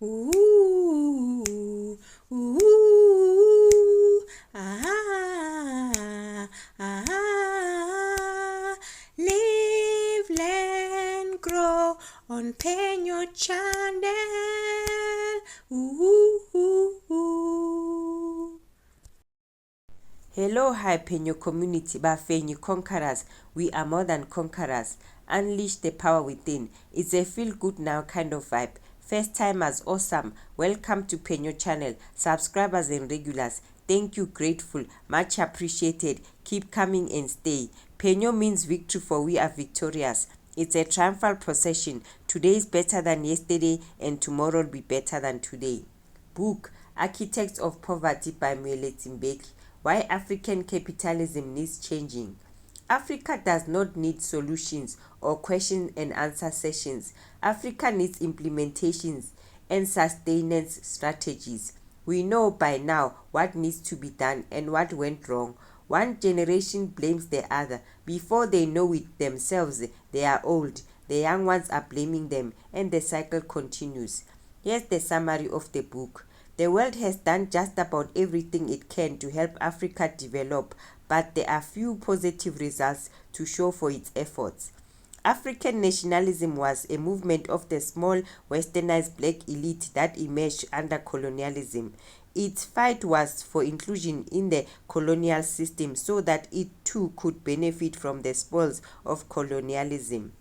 Ooh, ooh, ah, ah, live, land, grow on Penyo channel. Ooh, ooh, ooh. Hello, hi Penyo community, Bafenyi Conquerors. We are more than conquerors. Unleash the power within. It's a feel good now kind of vibe. First timers, awesome. Welcome to Penyo channel. Subscribers and regulars, thank you, grateful, much appreciated. Keep coming and stay. Penyo means victory, for we are victorious. It's a triumphal procession. Today is better than yesterday and tomorrow will be better than today. Book Architects of Poverty by Moeletsi Mbeki. Why African Capitalism Needs Changing. Africa does not need solutions or question and answer sessions. Africa needs implementations and sustenance strategies. We know by now what needs to be done and what went wrong. One generation blames the other. Before they know it themselves, they are old. The young ones are blaming them, and the cycle continues. Here's the summary of the book. The world has done just about everything it can to help Africa develop, but there are few positive results to show for its efforts. African nationalism was a movement of the small westernized black elite that emerged under colonialism. Its fight was for inclusion in the colonial system so that it too could benefit from the spoils of colonialism.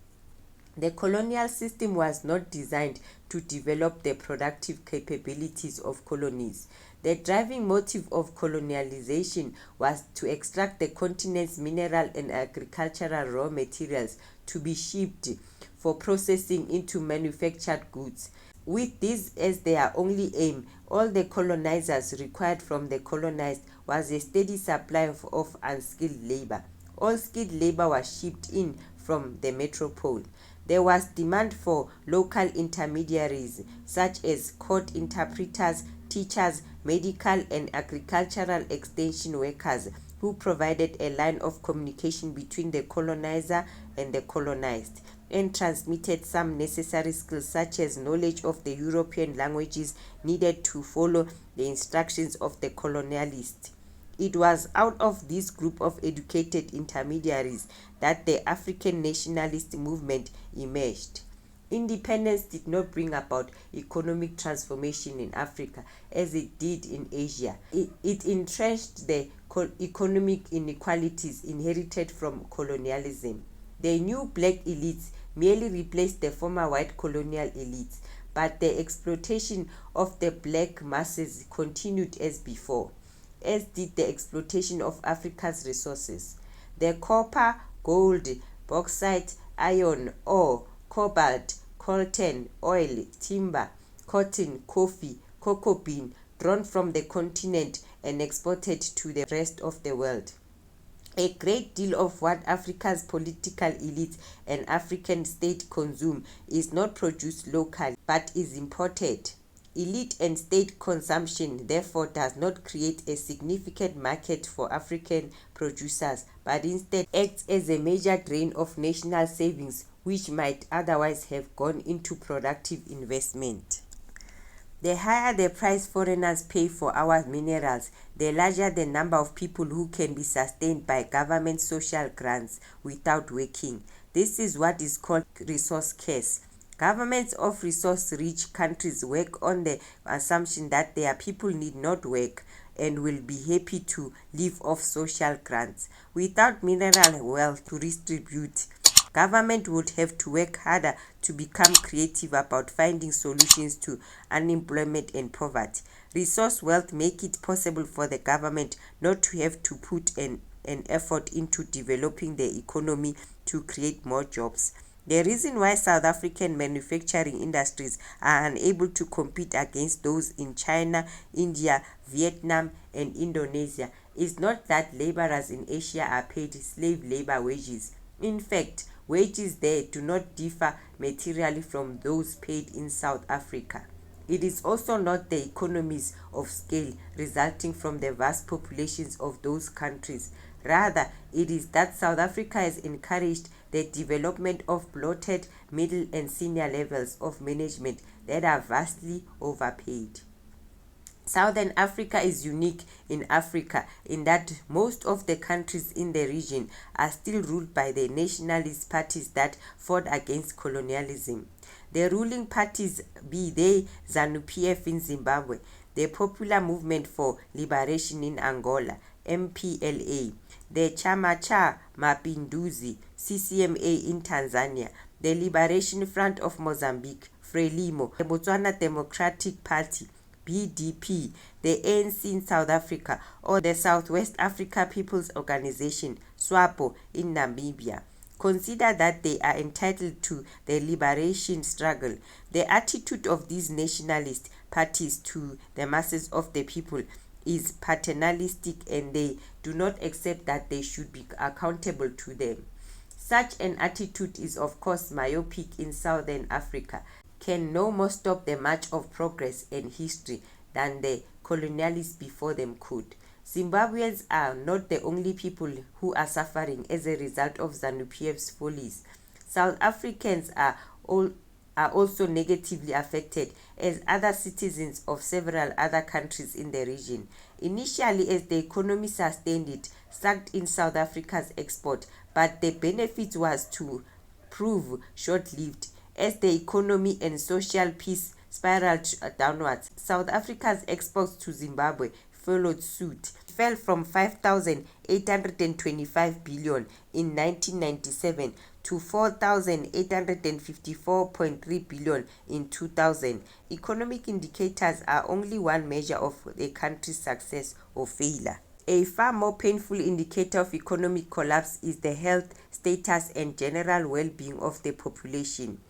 The colonial system was not designed to develop the productive capabilities of colonies. The driving motive of colonialization was to extract the continent's mineral and agricultural raw materials to be shipped for processing into manufactured goods. With this as their only aim, all the colonizers required from the colonized was a steady supply of unskilled labor. All skilled labor was shipped in from the metropole. There was demand for local intermediaries such as court interpreters, teachers, medical and agricultural extension workers who provided a line of communication between the colonizer and the colonized, and transmitted some necessary skills such as knowledge of the European languages needed to follow the instructions of the colonialist. It was out of this group of educated intermediaries that the African nationalist movement emerged. Independence did not bring about economic transformation in Africa as it did in Asia. It entrenched the economic inequalities inherited from colonialism. The new black elites merely replaced the former white colonial elites, but the exploitation of the black masses continued as before, as did the exploitation of Africa's resources. The copper, gold, bauxite, iron ore, cobalt, coltan, oil, timber, cotton, coffee, cocoa bean, drawn from the continent and exported to the rest of the world. A great deal of what Africa's political elites and African state consume is not produced locally, but is imported. Elite and state consumption therefore does not create a significant market for African producers, but instead acts as a major drain of national savings which might otherwise have gone into productive investment. The higher the price foreigners pay for our minerals, the larger the number of people who can be sustained by government social grants without working. This is what is called resource curse. Governments of resource-rich countries work on the assumption that their people need not work and will be happy to live off social grants. Without mineral wealth to redistribute, government would have to work harder to become creative about finding solutions to unemployment and poverty. Resource wealth make it possible for the government not to have to put an effort into developing the economy to create more jobs. The reason why South African manufacturing industries are unable to compete against those in China, India, Vietnam, and Indonesia is not that laborers in Asia are paid slave labor wages. In fact, wages there do not differ materially from those paid in South Africa. It is also not the economies of scale resulting from the vast populations of those countries. Rather, it is that South Africa has encouraged the development of bloated middle and senior levels of management that are vastly overpaid. Southern Africa is unique in Africa in that most of the countries in the region are still ruled by the nationalist parties that fought against colonialism. The ruling parties be they Zanu PF in Zimbabwe, the Popular Movement for Liberation in Angola, MPLA, the Chama cha Mapinduzi, CCMA in Tanzania, the Liberation Front of Mozambique, Frelimo, the Botswana Democratic Party, BDP, the ANC in South Africa, or the Southwest Africa People's Organization, Swapo in Namibia. Consider that they are entitled to the liberation struggle. The attitude of these nationalist parties to the masses of the people is paternalistic, and they do not accept that they should be accountable to them. Such an attitude is of course myopic in Southern Africa, can no more stop the march of progress and history than the colonialists before them could. Zimbabweans are not the only people who are suffering as a result of Zanu PF's follies. South Africans are also negatively affected as other citizens of several other countries in the region. Initially, as the economy sustained, it sucked in South Africa's export, but the benefit was to prove short-lived. As the economy and social peace spiraled downwards, South Africa's exports to Zimbabwe followed suit. It fell from 5,825 billion in 1997 to 4,854.3 billion in 2000. Economic indicators are only one measure of a country's success or failure. A far more painful indicator of economic collapse is the health status and general well-being of the population.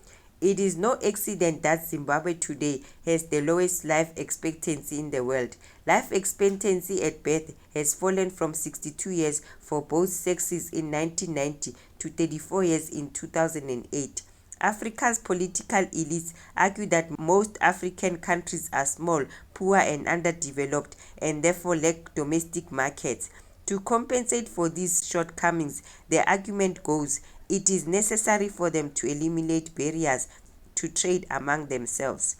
It is no accident that Zimbabwe today has the lowest life expectancy in the world. Life expectancy at birth has fallen from 62 years for both sexes in 1990 to 34 years in 2008. Africa's political elites argue that most African countries are small, poor and underdeveloped and therefore lack domestic markets. To compensate for these shortcomings, the argument goes, it is necessary for them to eliminate barriers to trade among themselves.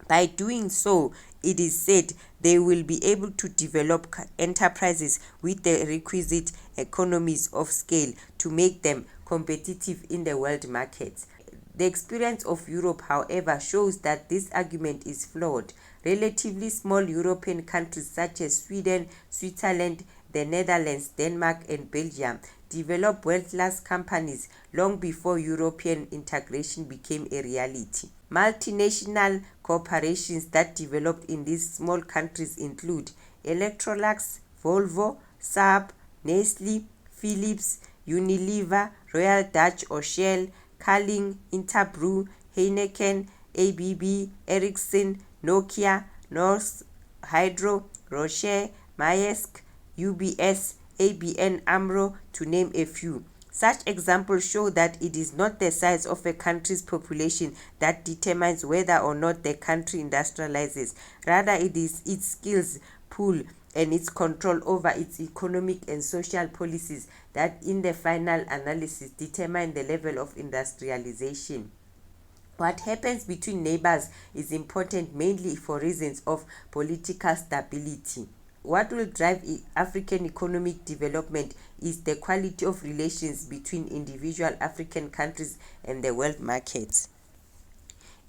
By doing so, it is said they will be able to develop enterprises with the requisite economies of scale to make them competitive in the world markets. The experience of Europe, however, shows that this argument is flawed. Relatively small European countries such as Sweden, Switzerland, the Netherlands, Denmark and Belgium developed world-class companies long before European integration became a reality. Multinational corporations that developed in these small countries include Electrolux, Volvo, Saab, Nestle, Philips, Unilever, Royal Dutch or Shell, Carling, Interbrew, Heineken, ABB, Ericsson, Nokia, Norsk Hydro, Roche, Maersk, UBS, ABN AMRO, to name a few. Such examples show that it is not the size of a country's population that determines whether or not the country industrializes. Rather, it is its skills pool and its control over its economic and social policies that in the final analysis determine the level of industrialization. What happens between neighbors is important mainly for reasons of political stability. What will drive African economic development is the quality of relations between individual African countries and the world markets.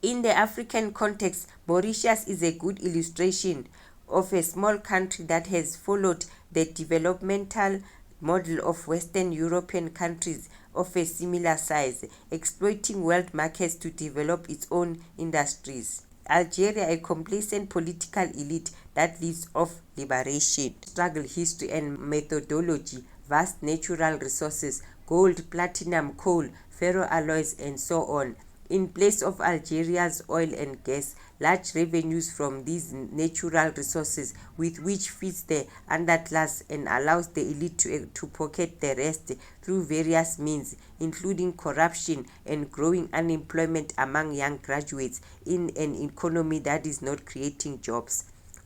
In the African context, Mauritius is a good illustration of a small country that has followed the developmental model of Western European countries of a similar size, exploiting world markets to develop its own industries. Algeria, a complacent political elite that lives off liberation, struggle history and methodology, vast natural resources, gold, platinum, coal, ferroalloys and so on. In place of Algeria's oil and gas, large revenues from these natural resources with which feeds the underclass and allows the elite to pocket the rest through various means, including corruption and growing unemployment among young graduates in an economy that is not creating jobs.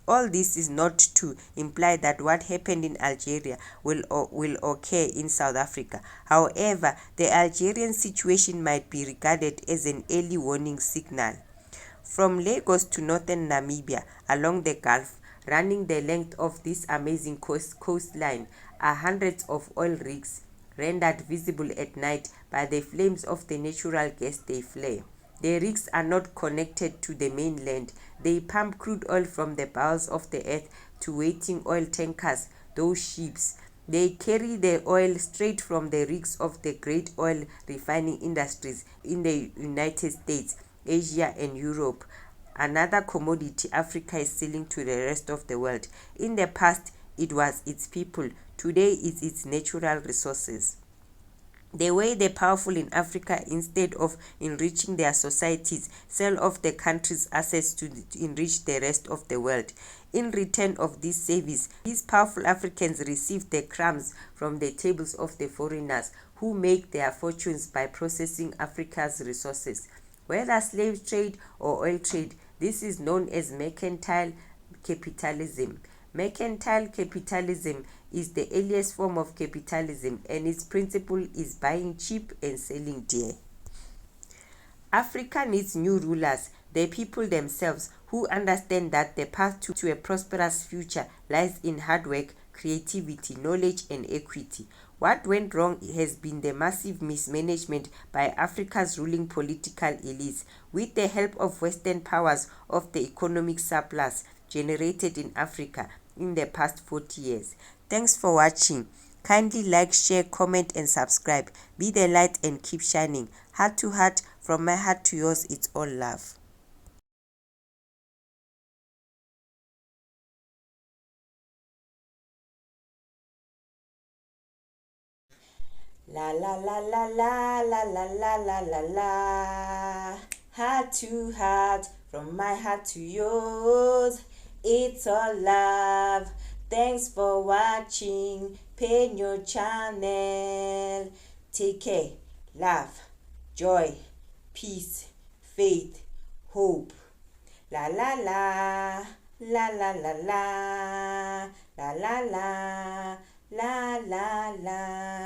All this is not to imply that what happened in Algeria will occur in South Africa. However, the Algerian situation might be regarded as an early warning signal. From Lagos to northern Namibia along the Gulf, running the length of this amazing coastline, are hundreds of oil rigs rendered visible at night by the flames of the natural gas they flare. The rigs are not connected to the mainland. They pump crude oil from the bowels of the earth to waiting oil tankers, those ships. They carry the oil straight from the rigs of the great oil refining industries in the United States, Asia, and Europe. Another commodity Africa is selling to the rest of the world. In the past, it was its people. Today, it's its natural resources. The way the powerful in Africa, instead of enriching their societies, sell off the country's assets to enrich the rest of the world. In return of this service, these powerful Africans receive the crumbs from the tables of the foreigners who make their fortunes by processing Africa's resources. Whether slave trade or oil trade, this is known as mercantile capitalism. Mercantile capitalism is the earliest form of capitalism, and its principle is buying cheap and selling dear. Africa needs new rulers, the people themselves, who understand that the path to a prosperous future lies in hard work, creativity, knowledge, and equity. What went wrong has been the massive mismanagement by Africa's ruling political elites, with the help of Western powers, of the economic surplus generated in Africa in the past 40 years. Thanks for watching. Kindly like, share, comment, and subscribe. Be the light and keep shining. Heart to heart, from my heart to yours, it's all love. La la la la la la la la la la la. Heart to heart, from my heart to yours, it's all love. Thanks for watching. Pay your channel. Take care. Love, joy, peace, faith, hope. La la la. La la la la. La la la. La la la.